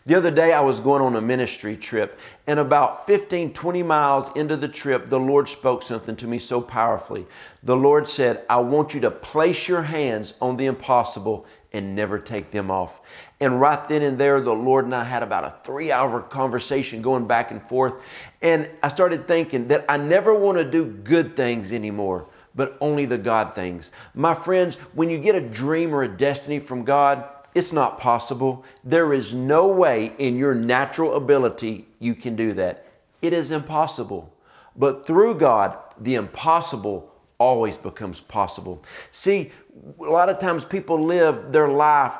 The other day I was going on a ministry trip, and about 15, 20 miles into the trip, the Lord spoke something to me so powerfully. The Lord said, I want you to place your hands on the impossible and never take them off. And right then and there, the Lord and I had about a 3-hour conversation going back and forth. And I started thinking that I never want to do good things anymore, but only the God things. My friends, when you get a dream or a destiny from God, it's not possible. There is no way in your natural ability you can do that. It is impossible. But through God, the impossible always becomes possible. See, a lot of times people live their life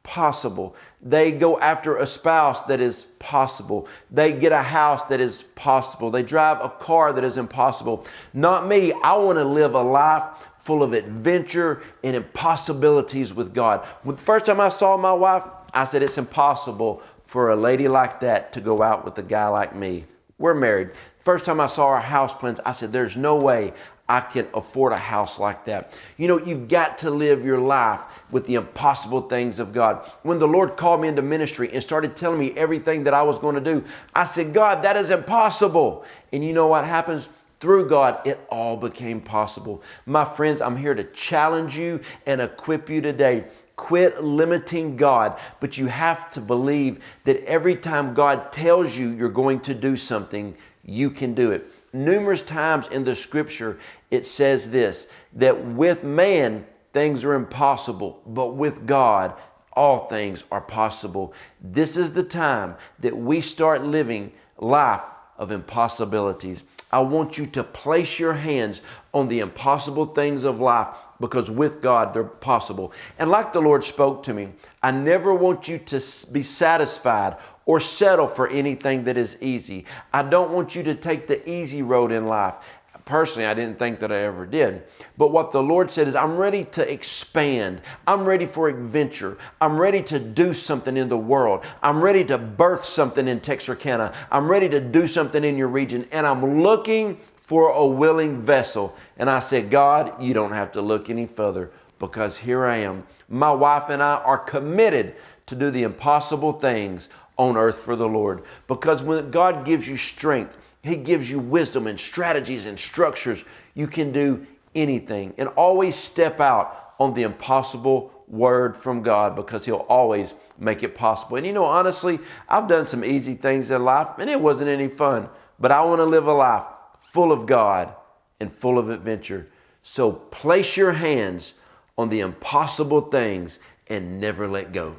possible. They go after a spouse that is possible. They get a house that is possible. They drive a car that is impossible. Not me. I want to live a life full of adventure and impossibilities with God. When the first time I saw my wife, I said, it's impossible for a lady like that to go out with a guy like me. We're married. First time I saw our house plans, I said, there's no way I can afford a house like that. You know, you've got to live your life with the impossible things of God. When the Lord called me into ministry and started telling me everything that I was going to do, I said, God, that is impossible. And you know what happens? Through God, it all became possible. My friends, I'm here to challenge you and equip you today. Quit limiting God, but you have to believe that every time God tells you you're going to do something, you can do it. Numerous times in the scripture, it says this, that with man, things are impossible, but with God, all things are possible. This is the time that we start living life of impossibilities. I want you to place your hands on the impossible things of life, because with God, they're possible. And like the Lord spoke to me, I never want you to be satisfied or settle for anything that is easy. I don't want you to take the easy road in life. Personally, I didn't think that I ever did. But what the Lord said is, I'm ready to expand. I'm ready for adventure. I'm ready to do something in the world. I'm ready to birth something in Texarkana. I'm ready to do something in your region. And I'm looking for a willing vessel. And I said, God, you don't have to look any further, because here I am. My wife and I are committed to do the impossible things on earth for the Lord. Because when God gives you strength, He gives you wisdom and strategies and structures. You can do anything, and always step out on the impossible word from God, because He'll always make it possible. And you know, honestly, I've done some easy things in life and it wasn't any fun, but I want to live a life full of God and full of adventure. So place your hands on the impossible things and never let go.